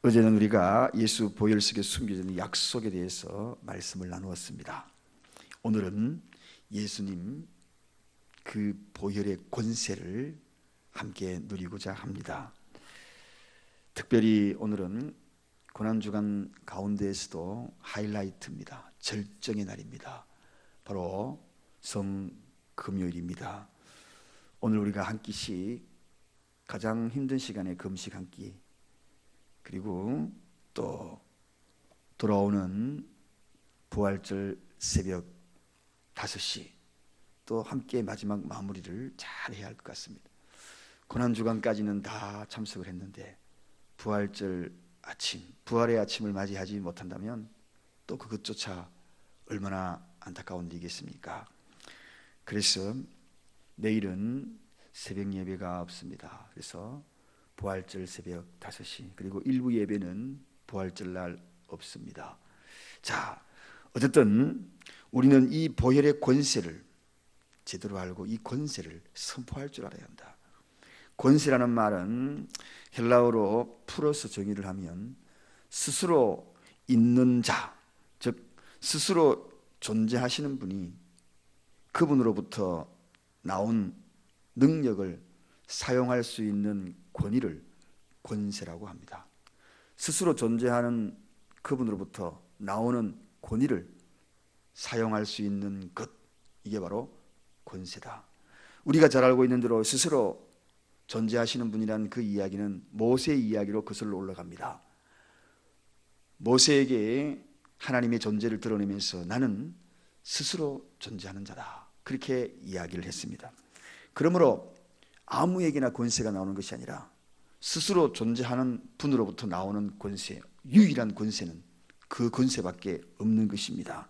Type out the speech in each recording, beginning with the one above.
어제는 우리가 예수 보혈 속에 숨겨져 있는 약속에 대해서 말씀을 나누었습니다. 오늘은 예수님 그 보혈의 권세를 함께 누리고자 합니다. 특별히 오늘은 고난주간 가운데에서도 하이라이트입니다. 절정의 날입니다. 바로 성금요일입니다. 오늘 우리가 한 끼씩 가장 힘든 시간에 금식 한 끼, 그리고 또 돌아오는 부활절 새벽 5시 또 함께 마지막 마무리를 잘 해야 할 것 같습니다. 고난주간까지는 다 참석을 했는데 부활절 아침, 부활의 아침을 맞이하지 못한다면 또 그것조차 얼마나 안타까운 일이겠습니까? 그래서 내일은 새벽 예배가 없습니다. 그래서 부활절 새벽 5시, 그리고 일부 예배는 부활절 날 없습니다. 자, 어쨌든 우리는 이 보혈의 권세를 제대로 알고 이 권세를 선포할 줄 알아야 한다. 권세라는 말은 헬라어로 풀어서 정의를 하면 스스로 있는 자, 즉 스스로 존재하시는 분이 그분으로부터 나온 능력을 사용할 수 있는 권위를 권세라고 합니다. 스스로 존재하는 그분으로부터 나오는 권위를 사용할 수 있는 것, 이게 바로 권세다. 우리가 잘 알고 있는 대로 스스로 존재하시는 분이란 그 이야기는 모세의 이야기로 거슬러 올라갑니다. 모세에게 하나님의 존재를 드러내면서 나는 스스로 존재하는 자다, 그렇게 이야기를 했습니다. 그러므로 아무에게나 권세가 나오는 것이 아니라 스스로 존재하는 분으로부터 나오는 권세, 유일한 권세는 그 권세밖에 없는 것입니다.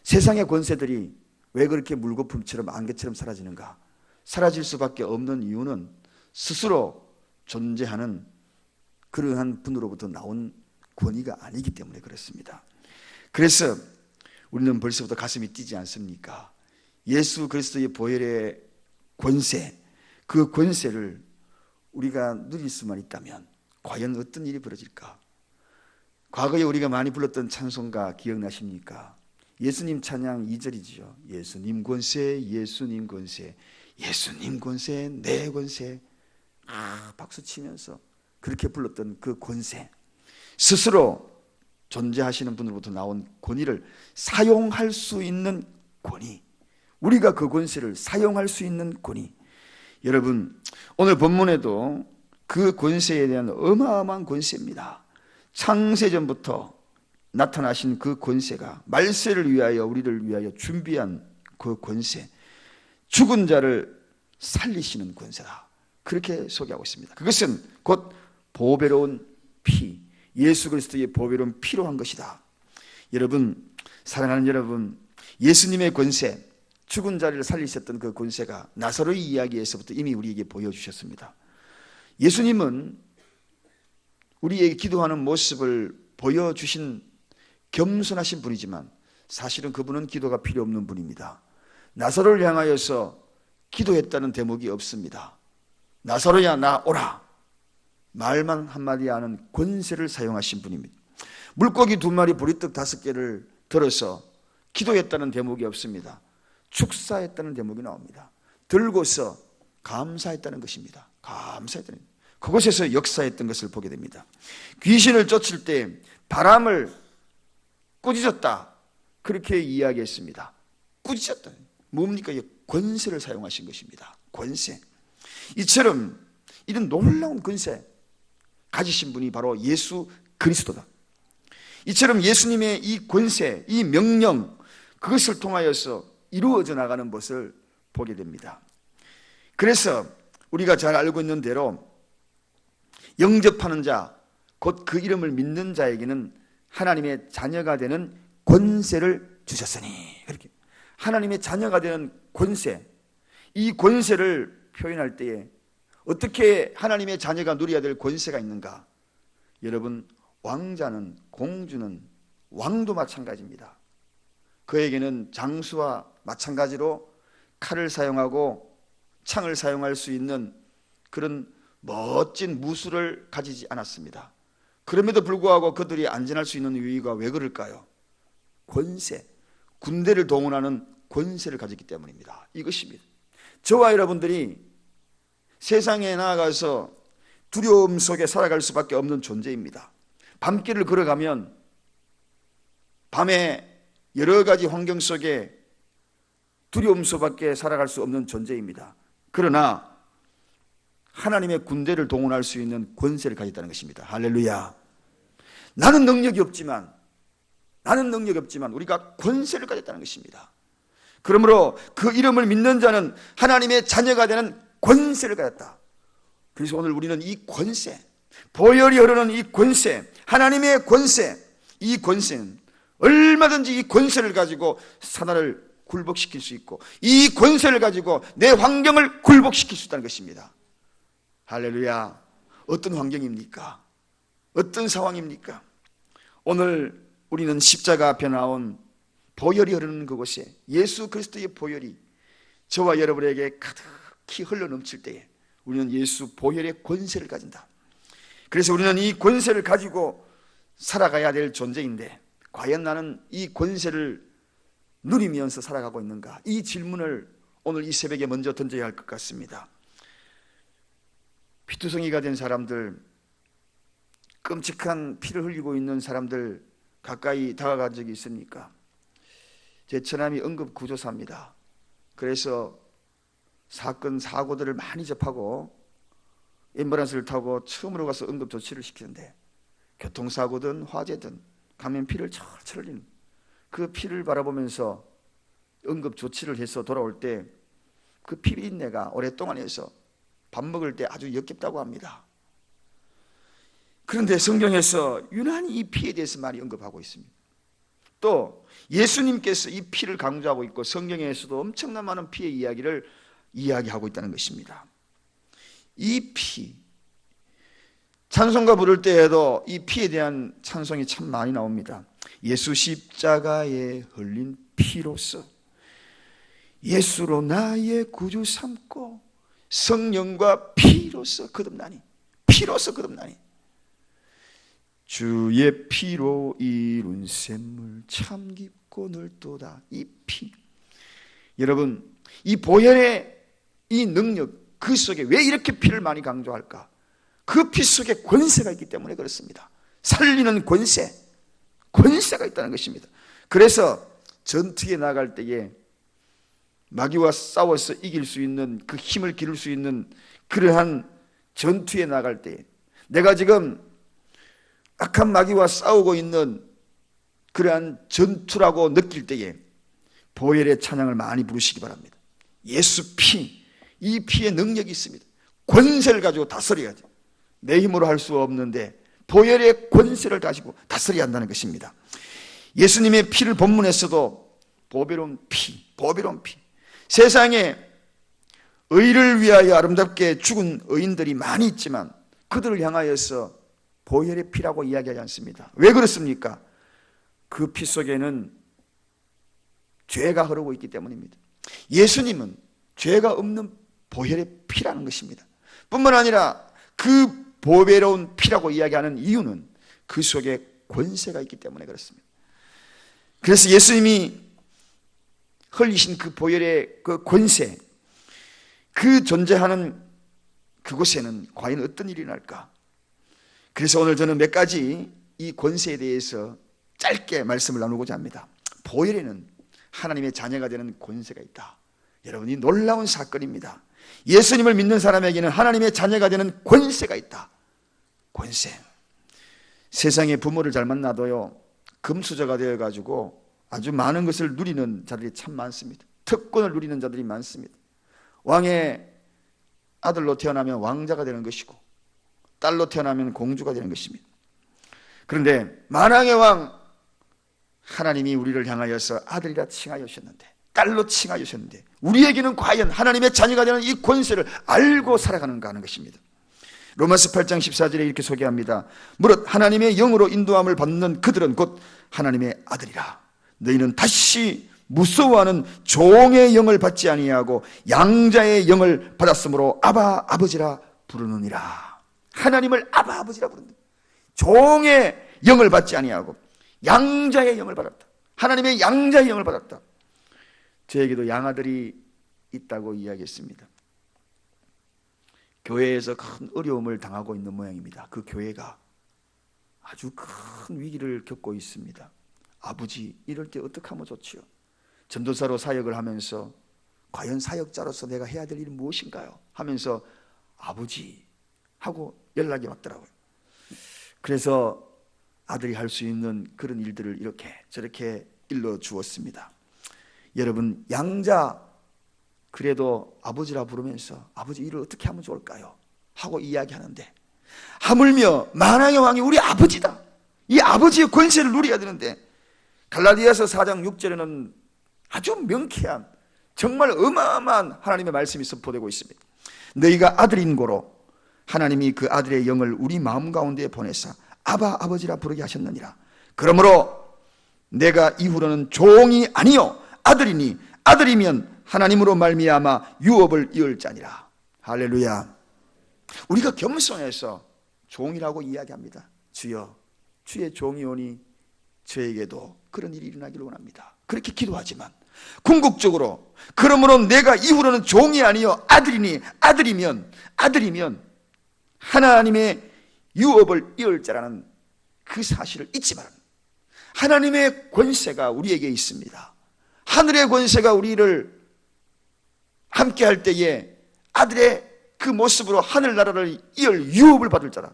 세상의 권세들이 왜 그렇게 물거품처럼 안개처럼 사라지는가? 사라질 수밖에 없는 이유는 스스로 존재하는 그러한 분으로부터 나온 권위가 아니기 때문에 그렇습니다. 그래서 우리는 벌써부터 가슴이 뛰지 않습니까? 예수 그리스도의 보혈의 권세, 그 권세를 우리가 누릴 수만 있다면 과연 어떤 일이 벌어질까? 과거에 우리가 많이 불렀던 찬송가 기억나십니까? 예수님 찬양 2절이지요. 예수님 권세, 예수님 권세, 예수님 권세, 내 권세. 박수 치면서 그렇게 불렀던 그 권세, 스스로 존재하시는 분으로부터 나온 권위를 사용할 수 있는 권위, 우리가 그 권세를 사용할 수 있는 권위. 여러분, 오늘 본문에도 그 권세에 대한 어마어마한 권세입니다. 창세전부터 나타나신 그 권세가 말세를 위하여, 우리를 위하여 준비한 그 권세, 죽은 자를 살리시는 권세다, 그렇게 소개하고 있습니다. 그것은 곧 보배로운 피, 예수 그리스도의 보배로운 피로 한 것이다. 여러분, 사랑하는 여러분, 예수님의 권세, 죽은 자를 살리셨던 그 권세가 나사로의 이야기에서부터 이미 우리에게 보여주셨습니다. 예수님은 우리에게 기도하는 모습을 보여주신 겸손하신 분이지만 사실은 그분은 기도가 필요 없는 분입니다. 나사로를 향하여서 기도했다는 대목이 없습니다. 나사로야 나 오라, 말만 한마디 하는 권세를 사용하신 분입니다. 물고기 2마리 보리떡 5개를 들어서 기도했다는 대목이 없습니다. 축사했다는 대목이 나옵니다. 들고서 감사했다는 것입니다. 감사했다는, 그곳에서 역사했던 것을 보게 됩니다. 귀신을 쫓을 때 바람을 꾸짖었다, 그렇게 이야기했습니다. 꾸짖었다, 뭡니까? 권세를 사용하신 것입니다. 권세. 이처럼 이런 놀라운 권세 가지신 분이 바로 예수 그리스도다. 이처럼 예수님의 이 권세, 이 명령, 그것을 통하여서 이루어져 나가는 것을 보게 됩니다. 그래서 우리가 잘 알고 있는 대로 영접하는 자, 곧 그 이름을 믿는 자에게는 하나님의 자녀가 되는 권세를 주셨으니, 그렇게 하나님의 자녀가 되는 권세, 이 권세를 표현할 때에 어떻게 하나님의 자녀가 누려야 될 권세가 있는가? 여러분, 왕자는, 공주는, 왕도 마찬가지입니다. 그에게는 장수와 마찬가지로 칼을 사용하고 창을 사용할 수 있는 그런 멋진 무술을 가지지 않았습니다. 그럼에도 불구하고 그들이 안전할 수 있는 이유가 왜 그럴까요? 권세, 군대를 동원하는 권세를 가졌기 때문입니다. 이것입니다. 저와 여러분들이 세상에 나아가서 두려움 속에 살아갈 수밖에 없는 존재입니다. 밤길을 걸어가면 밤에 여러 가지 환경 속에 두려움 속밖에 살아갈 수 없는 존재입니다. 그러나 하나님의 군대를 동원할 수 있는 권세를 가졌다는 것입니다. 할렐루야. 나는 능력이 없지만 우리가 권세를 가졌다는 것입니다. 그러므로 그 이름을 믿는 자는 하나님의 자녀가 되는 권세를 가졌다. 그래서 오늘 우리는 이 권세, 보혈이 흐르는 이 권세, 하나님의 권세, 이 권세는 얼마든지 이 권세를 가지고 사나를 굴복시킬 수 있고 이 권세를 가지고 내 환경을 굴복시킬 수 있다는 것입니다. 할렐루야. 어떤 환경입니까? 어떤 상황입니까? 오늘 우리는 십자가 앞에 나온 보혈이 흐르는 그곳에 예수 그리스도의 보혈이 저와 여러분에게 가득히 흘러넘칠 때에 우리는 예수 보혈의 권세를 가진다. 그래서 우리는 이 권세를 가지고 살아가야 될 존재인데 과연 나는 이 권세를 누리면서 살아가고 있는가? 이 질문을 오늘 이 새벽에 먼저 던져야 할 것 같습니다. 피투성이가 된 사람들, 끔찍한 피를 흘리고 있는 사람들 가까이 다가간 적이 있습니까? 제 처남이 응급구조사입니다. 그래서 사건, 사고들을 많이 접하고 앰뷸런스를 타고 처음으로 가서 응급조치를 시키는데 교통사고든 화재든 가면 피를 철철 흘리는 그 피를 바라보면서 응급조치를 해서 돌아올 때 그 피비린내가 오랫동안 해서 밥 먹을 때 아주 역겹다고 합니다. 그런데 성경에서 유난히 이 피에 대해서 많이 언급하고 있습니다. 또 예수님께서 이 피를 강조하고 있고 성경에서도 엄청난 많은 피의 이야기를 이야기하고 있다는 것입니다. 이 피, 찬송가 부를 때에도 이 피에 대한 찬송이 참 많이 나옵니다. 예수 십자가에 흘린 피로서 예수로 나의 구주 삼고 성령과 피로서 거듭나니, 피로서 거듭나니 주의 피로 이룬 샘물 참 깊고 넓도다. 이 피, 여러분, 이 보혈의 이 능력, 그 속에 왜 이렇게 피를 많이 강조할까? 그 피 속에 권세가 있기 때문에 그렇습니다. 살리는 권세가 있다는 것입니다. 그래서 전투에 나갈 때에 마귀와 싸워서 이길 수 있는 그 힘을 기를 수 있는 그러한 전투에 나갈 때에 내가 지금 악한 마귀와 싸우고 있는 그러한 전투라고 느낄 때에 보혈의 찬양을 많이 부르시기 바랍니다. 예수 피, 이 피의 능력이 있습니다. 권세를 가지고 다스려야죠. 내 힘으로 할 수 없는데 보혈의 권세를 가지고 다스려야 한다는 것입니다. 예수님의 피를 본문에서도 보배로운 피, 세상에 의를 위하여 아름답게 죽은 의인들이 많이 있지만 그들을 향하여서 보혈의 피라고 이야기하지 않습니다. 왜 그렇습니까? 그 피 속에는 죄가 흐르고 있기 때문입니다. 예수님은 죄가 없는 보혈의 피라는 것입니다. 뿐만 아니라 그 보배로운 피라고 이야기하는 이유는 그 속에 권세가 있기 때문에 그렇습니다. 그래서 예수님이 흘리신 그 보혈의 그 권세, 그 존재하는 그곳에는 과연 어떤 일이 날까? 그래서 오늘 저는 몇 가지 이 권세에 대해서 짧게 말씀을 나누고자 합니다. 보혈에는 하나님의 자녀가 되는 권세가 있다. 여러분이 놀라운 사건입니다. 예수님을 믿는 사람에게는 하나님의 자녀가 되는 권세가 있다. 권세. 세상에 부모를 잘 만나도요, 금수저가 되어가지고 아주 많은 것을 누리는 자들이 참 많습니다. 특권을 누리는 자들이 많습니다. 왕의 아들로 태어나면 왕자가 되는 것이고 딸로 태어나면 공주가 되는 것입니다. 그런데 만왕의 왕 하나님이 우리를 향하여서 아들이라 칭하여 주셨는데, 딸로 칭하여 주셨는데 우리에게는 과연 하나님의 자녀가 되는 이 권세를 알고 살아가는가 하는 것입니다. 로마서 8장 14절에 이렇게 소개합니다. 무릇 하나님의 영으로 인도함을 받는 그들은 곧 하나님의 아들이라. 너희는 다시 무서워하는 종의 영을 받지 아니하고 양자의 영을 받았으므로 아바 아버지라 부르느니라. 하나님을 아바 아버지라 부른다. 종의 영을 받지 아니하고 양자의 영을 받았다. 하나님의 양자의 영을 받았다. 저에게도 양아들이 있다고 이야기했습니다. 교회에서 큰 어려움을 당하고 있는 모양입니다. 그 교회가 아주 큰 위기를 겪고 있습니다. 아버지, 이럴 때 어떻게 하면 좋지요? 전도사로 사역을 하면서 과연 사역자로서 내가 해야 될 일은 무엇인가요? 하면서 아버지 하고 연락이 왔더라고요. 그래서 아들이 할 수 있는 그런 일들을 이렇게 저렇게 일러 주었습니다. 여러분, 양자 그래도 아버지라 부르면서 아버지 일을 어떻게 하면 좋을까요? 하고 이야기하는데 하물며 만왕의 왕이 우리 아버지다. 이 아버지의 권세를 누려야 되는데 갈라디아서 4장 6절에는 아주 명쾌한 정말 어마어마한 하나님의 말씀이 선포되고 있습니다. 너희가 아들인 고로 하나님이 그 아들의 영을 우리 마음 가운데 보내사 아바 아버지라 부르게 하셨느니라. 그러므로 내가 이후로는 종이 아니요 아들이니 아들이면 하나님으로 말미암아 유업을 이을 자니라. 할렐루야. 우리가 겸손해서 종이라고 이야기합니다. 주여, 주의 종이 오니 저에게도 그런 일이 일어나기를 원합니다. 그렇게 기도하지만 궁극적으로 그러므로 내가 이후로는 종이 아니요 아들이니 아들이면 하나님의 유업을 이을 자라는 그 사실을 잊지 말합니다. 하나님의 권세가 우리에게 있습니다. 하늘의 권세가 우리를 함께 할 때에 아들의 그 모습으로 하늘나라를 이을 유업을 받을 자라.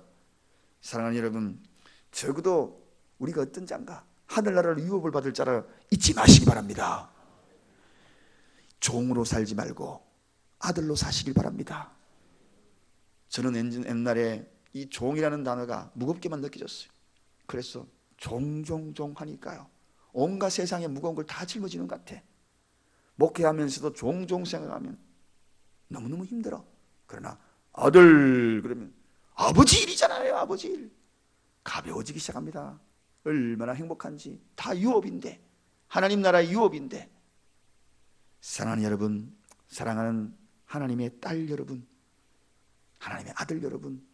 사랑하는 여러분, 적어도 우리가 어떤 자인가 하늘나라를 유업을 받을 자라 잊지 마시기 바랍니다. 종으로 살지 말고 아들로 사시길 바랍니다. 저는 옛날에 이 종이라는 단어가 무겁게만 느껴졌어요. 그래서 종종종 하니까요 온갖 세상의 무거운 걸 다 짊어지는 것 같아. 목회하면서도 종종 생각하면 너무너무 힘들어. 그러나 아들 그러면 아버지 일이잖아요. 아버지 일. 가벼워지기 시작합니다. 얼마나 행복한지. 다 유업인데, 하나님 나라의 유업인데. 사랑하는 여러분, 사랑하는 하나님의 딸 여러분, 하나님의 아들 여러분,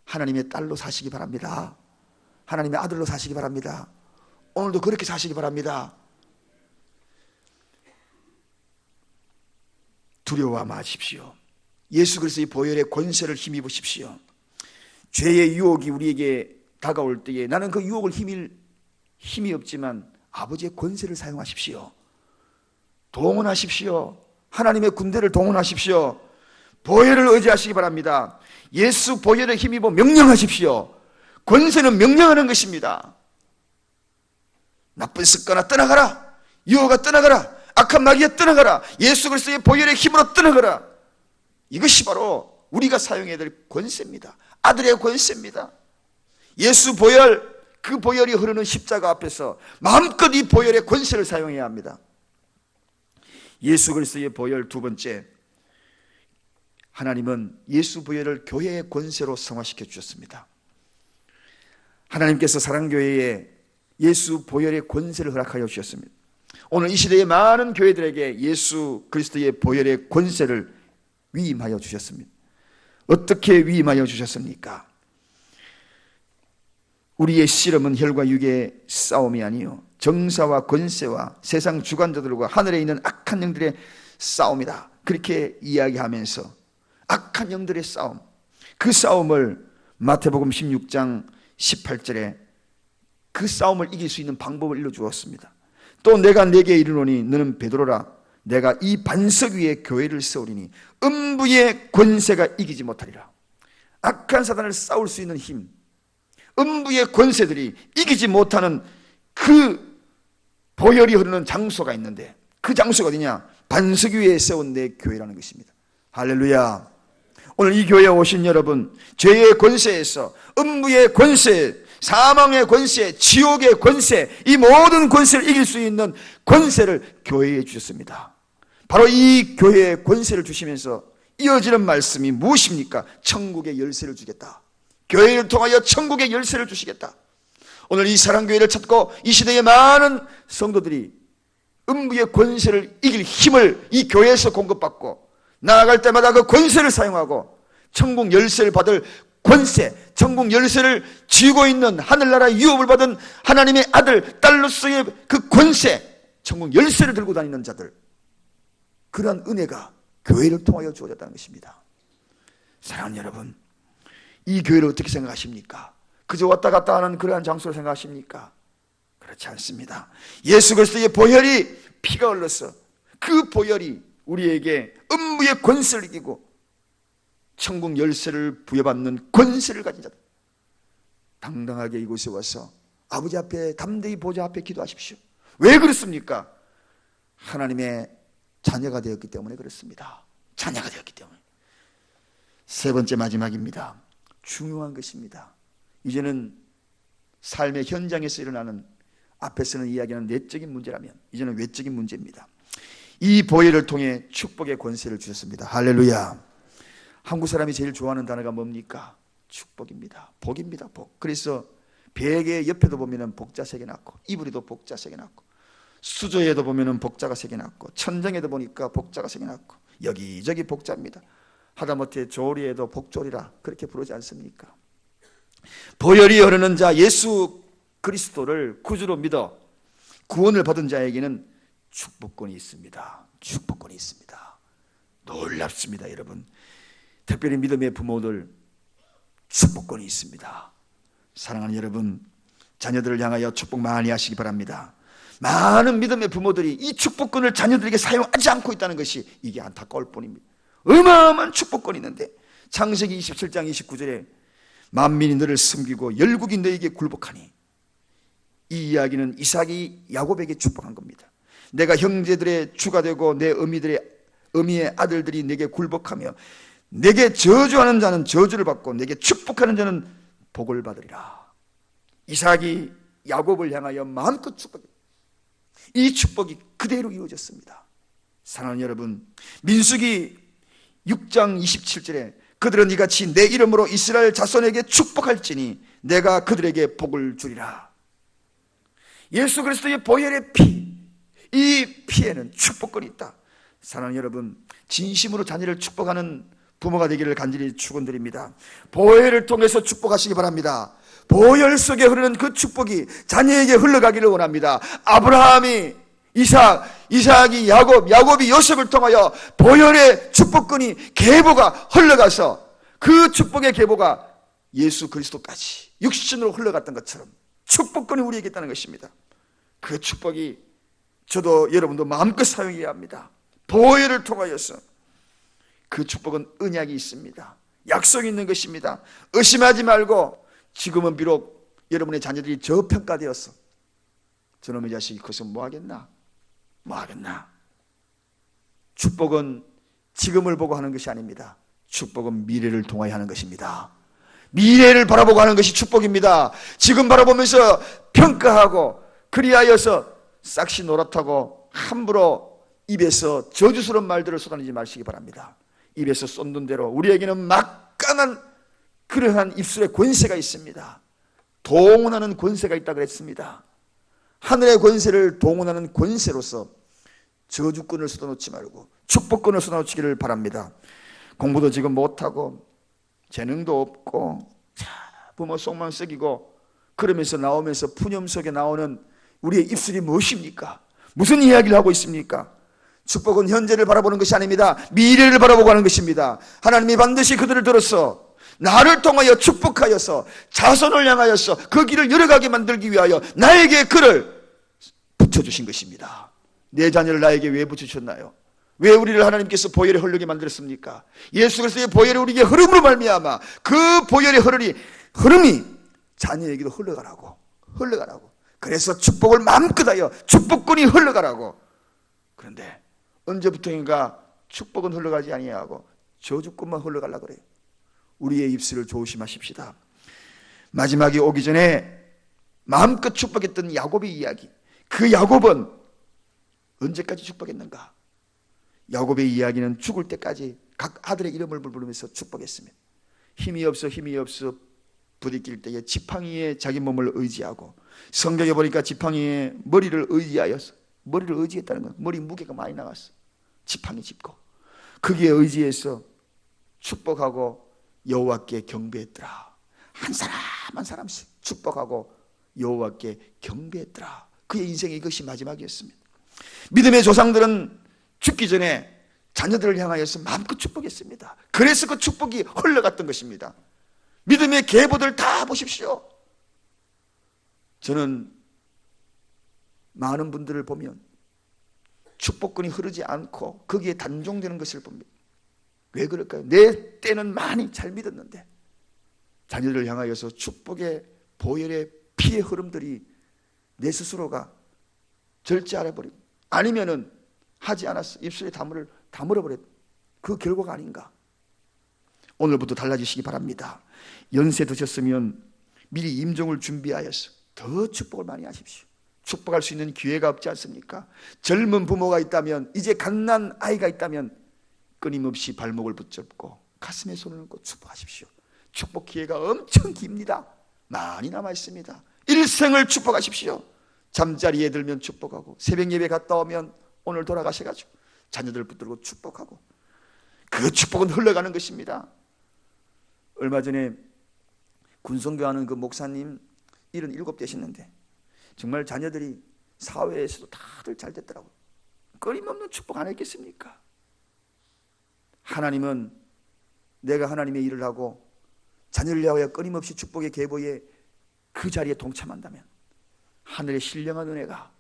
하나님의 딸로 사시기 바랍니다. 하나님의 아들로 사시기 바랍니다. 오늘도 그렇게 사시기 바랍니다. 두려워 마십시오. 예수 그리스도의 보혈의 권세를 힘입으십시오. 죄의 유혹이 우리에게 다가올 때에 나는 그 유혹을 힘이 없지만 아버지의 권세를 사용하십시오. 동원하십시오. 하나님의 군대를 동원하십시오. 보혈을 의지하시기 바랍니다. 예수 보혈에 힘입어 명령하십시오. 권세는 명령하는 것입니다. 나쁜 습관아 떠나가라. 유혹아 떠나가라. 악한 마귀야 떠나가라. 예수 그리스도의 보혈의 힘으로 떠나가라. 이것이 바로 우리가 사용해야 될 권세입니다. 아들의 권세입니다. 예수 보혈, 그 보혈이 흐르는 십자가 앞에서 마음껏 이 보혈의 권세를 사용해야 합니다. 예수 그리스도의 보혈 두 번째, 하나님은 예수 보혈을 교회의 권세로 성화시켜 주셨습니다. 하나님께서 사랑교회에 예수 보혈의 권세를 허락하여 주셨습니다. 오늘 이 시대의 많은 교회들에게 예수 그리스도의 보혈의 권세를 위임하여 주셨습니다. 어떻게 위임하여 주셨습니까? 우리의 씨름은 혈과 육의 싸움이 아니요 정사와 권세와 세상 주관자들과 하늘에 있는 악한 영들의 싸움이다. 그렇게 이야기하면서 악한 영들의 싸움, 그 싸움을 마태복음 16장 18절에 그 싸움을 이길 수 있는 방법을 일러주었습니다. 또 내가 네게 이르노니 너는 베드로라. 내가 이 반석 위에 교회를 세우리니 음부의 권세가 이기지 못하리라. 악한 사단을 싸울 수 있는 힘, 음부의 권세들이 이기지 못하는 그 보혈이 흐르는 장소가 있는데 그 장소가 어디냐? 반석 위에 세운 내 교회라는 것입니다. 할렐루야. 오늘 이 교회에 오신 여러분, 죄의 권세에서 음부의 권세, 사망의 권세, 지옥의 권세, 이 모든 권세를 이길 수 있는 권세를 교회에 주셨습니다. 바로 이 교회에 권세를 주시면서 이어지는 말씀이 무엇입니까? 천국의 열쇠를 주겠다. 교회를 통하여 천국의 열쇠를 주시겠다. 오늘 이 사랑교회를 찾고 이 시대의 많은 성도들이 음부의 권세를 이길 힘을 이 교회에서 공급받고 나아갈 때마다 그 권세를 사용하고 천국 열쇠를 받을 권세, 천국 열쇠를 쥐고 있는 하늘나라의 유업을 받은 하나님의 아들, 딸로서의 그 권세, 천국 열쇠를 들고 다니는 자들, 그러한 은혜가 교회를 통하여 주어졌다는 것입니다. 사랑하는 여러분, 이 교회를 어떻게 생각하십니까? 그저 왔다 갔다 하는 그러한 장소로 생각하십니까? 그렇지 않습니다. 예수 그리스도의 보혈이 피가 흘러서 그 보혈이 우리에게 음부의 권세를 이기고 천국 열쇠를 부여받는 권세를 가진 자들, 당당하게 이곳에 와서 아버지 앞에 담대히 보좌 앞에 기도하십시오. 왜 그렇습니까? 하나님의 자녀가 되었기 때문에 그렇습니다. 자녀가 되었기 때문에. 세 번째, 마지막입니다. 중요한 것입니다. 이제는 삶의 현장에서 일어나는, 앞에서는 이야기하는 내적인 문제라면 이제는 외적인 문제입니다. 이 보혈을 통해 축복의 권세를 주셨습니다. 할렐루야. 한국 사람이 제일 좋아하는 단어가 뭡니까? 축복입니다. 복입니다. 복. 그래서 베개 옆에도 보면은 복자 새겨놨고, 이불에도 복자 새겨놨고, 수조에도 보면은 복자가 새겨놨고, 천정에도 보니까 복자가 새겨놨고, 여기저기 복자입니다. 하다못해 조리에도 복조리라 그렇게 부르지 않습니까? 보혈이 흐르는 자 예수 그리스도를 구주로 믿어 구원을 받은 자에게는 축복권이 있습니다. 축복권이 있습니다. 놀랍습니다, 여러분. 특별히 믿음의 부모들 축복권이 있습니다. 사랑하는 여러분, 자녀들을 향하여 축복 많이 하시기 바랍니다. 많은 믿음의 부모들이 이 축복권을 자녀들에게 사용하지 않고 있다는 것이 이게 안타까울 뿐입니다. 어마어마한 축복권이 있는데, 창세기 27장 29절에 만민이 너를 섬기고 열국이 너에게 굴복하니, 이 이야기는 이삭이 야곱에게 축복한 겁니다. 내가 형제들의 주가 되고 내 어미의 아들들이 내게 굴복하며 내게 저주하는 자는 저주를 받고 내게 축복하는 자는 복을 받으리라. 이삭이 야곱을 향하여 마음껏 축복했습니다. 이 축복이 그대로 이루어졌습니다. 사랑하는 여러분, 민수기 6장 27절에 그들은 이같이 내 이름으로 이스라엘 자손에게 축복할지니 내가 그들에게 복을 주리라. 예수 그리스도의 보혈의 피, 이 피에는 축복권이 있다. 사랑하는 여러분, 진심으로 자녀를 축복하는 부모가 되기를 간절히 축원드립니다. 보혈을 통해서 축복하시기 바랍니다. 보혈 속에 흐르는 그 축복이 자녀에게 흘러가기를 원합니다. 아브라함이 이삭이 야곱이 요셉을 통하여 보혈의 축복권이 계보가 흘러가서 그 축복의 계보가 예수 그리스도까지 육신으로 흘러갔던 것처럼 축복권이 우리에게 있다는 것입니다. 그 축복이 저도 여러분도 마음껏 사용해야 합니다. 보혈을 통하여서. 그 축복은 언약이 있습니다. 약속이 있는 것입니다. 의심하지 말고, 지금은 비록 여러분의 자녀들이 저평가되었어. 저놈의 자식이 커서 뭐 하겠나? 축복은 지금을 보고 하는 것이 아닙니다. 축복은 미래를 통하여 하는 것입니다. 미래를 바라보고 하는 것이 축복입니다. 지금 바라보면서 평가하고 그리하여서 싹시 노릇하고 함부로 입에서 저주스러운 말들을 쏟아내지 마시기 바랍니다. 입에서 쏟는 대로 우리에게는 막강한 그러한 입술의 권세가 있습니다. 동원하는 권세가 있다고 그랬습니다. 하늘의 권세를 동원하는 권세로서 저주권을 쏟아놓지 말고 축복권을 쏟아놓기를 바랍니다. 공부도 지금 못하고 재능도 없고 부모 속만 썩이고 그러면서 나오면서 푸념 속에 나오는 우리의 입술이 무엇입니까? 무슨 이야기를 하고 있습니까? 축복은 현재를 바라보는 것이 아닙니다. 미래를 바라보고 하는 것입니다. 하나님이 반드시 그들을 들어서 나를 통하여 축복하여서 자손을 향하여서 그 길을 열어가게 만들기 위하여 나에게 그를 붙여주신 것입니다. 내 자녀를 나에게 왜 붙여주셨나요? 왜 우리를 하나님께서 보혈에 흐르게 만들었습니까? 예수 그리스도의 보혈이 우리에게 흐름으로 말미암아 그 보혈의 흐름이 자녀에게도 흘러가라고. 그래서 축복을 마음껏 하여 축복권이 흘러가라고. 그런데 언제부터인가 축복은 흘러가지 아니하고 저주권만 흘러가려고 그래요. 우리의 입술을 조심하십시다. 마지막이 오기 전에 마음껏 축복했던 야곱의 이야기, 그 야곱은 언제까지 축복했는가? 야곱의 이야기는 죽을 때까지 각 아들의 이름을 부르면서 축복했습니다. 힘이 없어 부딪힐 때에 지팡이에 자기 몸을 의지하고, 성경에 보니까 지팡이에 머리를 의지했다는 건 머리 무게가 많이 나갔어. 지팡이 짚고 거기에 의지해서 축복하고 여호와께 경배했더라. 한 사람 한 사람씩 축복하고 여호와께 경배했더라. 그의 인생의 이것이 마지막이었습니다. 믿음의 조상들은 죽기 전에 자녀들을 향하여서 마음껏 축복했습니다. 그래서 그 축복이 흘러갔던 것입니다. 믿음의 계보들 다 보십시오. 저는 많은 분들을 보면 축복권이 흐르지 않고 거기에 단종되는 것을 봅니다. 왜 그럴까요? 내 때는 많이 잘 믿었는데 자녀들을 향하여서 축복의 보혈의 피의 흐름들이 내 스스로가 절제하여버리고, 아니면은 하지 않았어, 입술에 다물어버렸, 그 결과가 아닌가. 오늘부터 달라지시기 바랍니다. 연세 드셨으면 미리 임종을 준비하여서 더 축복을 많이 하십시오. 축복할 수 있는 기회가 없지 않습니까? 젊은 부모가 있다면, 이제 갓난 아이가 있다면 끊임없이 발목을 붙잡고 가슴에 손을 얹고 축복하십시오. 축복 기회가 엄청 깁니다. 많이 남아 있습니다. 일생을 축복하십시오. 잠자리에 들면 축복하고, 새벽 예배 갔다 오면 오늘 돌아가셔가지고 자녀들 붙들고 축복하고, 그 축복은 흘러가는 것입니다. 얼마 전에 군성교하는 그 목사님 77 되셨는데 정말 자녀들이 사회에서도 다들 잘 됐더라고요. 끊임없는 축복 안 했겠습니까? 하나님은 내가 하나님의 일을 하고 자녀를 위하여 끊임없이 축복의 계보에 그 자리에 동참한다면 하늘의 신령한 은혜가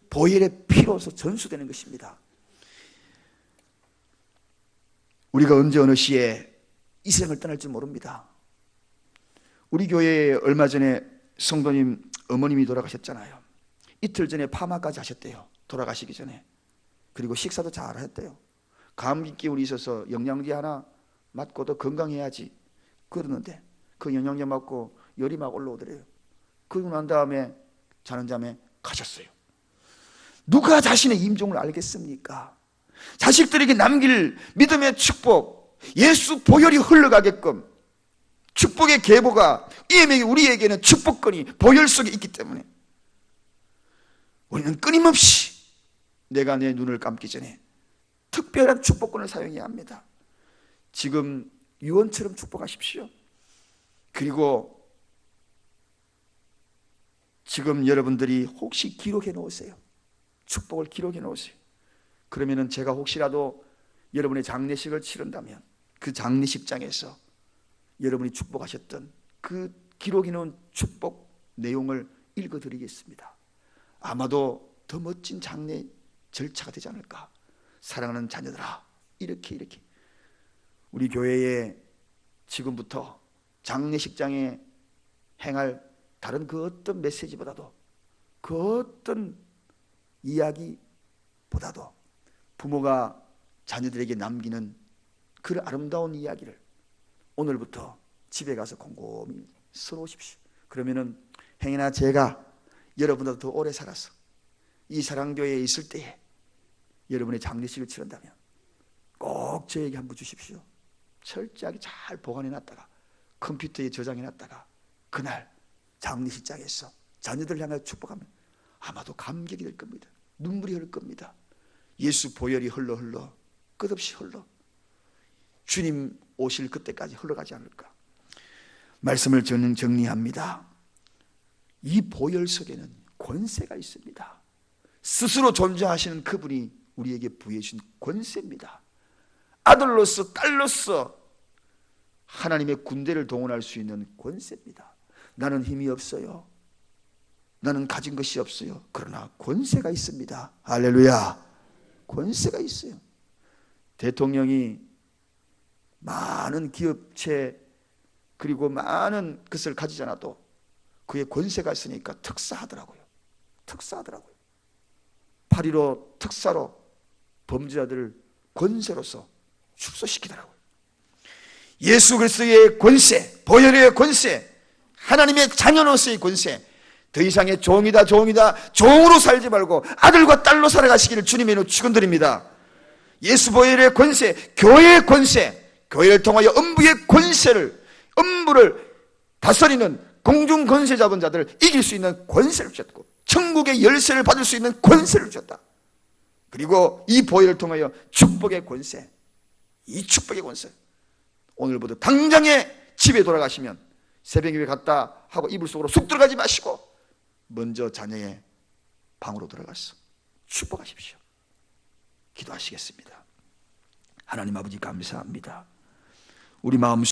보혈의 피로서 전수되는 것입니다. 우리가 언제 어느 시에 이 세상을 떠날지 모릅니다. 우리 교회에 얼마 전에 성도님 어머님이 돌아가셨잖아요. 이틀 전에 파마까지 하셨대요. 돌아가시기 전에. 그리고 식사도 잘 하셨대요. 감기 기운이 있어서 영양제 하나 맞고도 건강해야지 그러는데 그 영양제 맞고 열이 막 올라오더래요. 그러고 난 다음에 자는 잠에 가셨어요. 누가 자신의 임종을 알겠습니까? 자식들에게 남길 믿음의 축복, 예수 보혈이 흘러가게끔 축복의 계보가 우리에게는 축복권이 보혈 속에 있기 때문에 우리는 끊임없이 내가 내 눈을 감기 전에 특별한 축복권을 사용해야 합니다. 지금 유언처럼 축복하십시오. 그리고 지금 여러분들이 혹시 기록해 놓으세요. 축복을 기록해 놓으세요. 그러면은 제가 혹시라도 여러분의 장례식을 치른다면 그 장례식장에서 여러분이 축복하셨던 그 기록해 놓은 축복 내용을 읽어드리겠습니다. 아마도 더 멋진 장례 절차가 되지 않을까. 사랑하는 자녀들아, 이렇게 우리 교회에 지금부터 장례식장에 행할 다른 그 어떤 메시지보다도, 그 어떤 이야기보다도 부모가 자녀들에게 남기는 그 아름다운 이야기를 오늘부터 집에 가서 곰곰이 써놓으십시오. 그러면은 행여나 제가 여러분보다 더 오래 살아서 이 사랑교회에 있을 때에 여러분의 장례식을 치른다면 꼭 저에게 한번 주십시오. 철저하게 잘 보관해놨다가 컴퓨터에 저장해놨다가 그날 장례식장에서 자녀들 향해 축복하면 아마도 감격이 될 겁니다. 눈물이 흐를 겁니다. 예수 보혈이 흘러 끝없이 흘러 주님 오실 그때까지 흘러가지 않을까. 말씀을 저는 정리합니다. 이 보혈 속에는 권세가 있습니다. 스스로 존재하시는 그분이 우리에게 부여해 주신 권세입니다. 아들로서 딸로서 하나님의 군대를 동원할 수 있는 권세입니다. 나는 힘이 없어요. 나는 가진 것이 없어요. 그러나 권세가 있습니다. 할렐루야. 권세가 있어요. 대통령이 많은 기업체 그리고 많은 것을 가지지 않아도 그의 권세가 있으니까 특사하더라고요. 8.15 특사로 범죄자들을 권세로서 축소시키더라고요. 예수 그리스도의 권세, 보혈의 권세, 하나님의 자녀로서의 권세, 더 이상의 종이다 종으로 살지 말고 아들과 딸로 살아가시기를 주님의 이름으로 축원드립니다. 예수 보혈의 권세, 교회의 권세, 교회를 통하여 음부의 권세를, 음부를 다스리는 공중 권세 잡은 자들을 이길 수 있는 권세를 주셨고 천국의 열쇠를 받을 수 있는 권세를 주셨다. 그리고 이 보혈을 통하여 축복의 권세, 이 축복의 권세, 오늘부터 당장에 집에 돌아가시면 새벽 예배 갔다 하고 이불 속으로 쑥 들어가지 마시고 먼저 자녀의 방으로 들어가서 축복하십시오. 기도하시겠습니다. 하나님 아버지 감사합니다. 우리 마음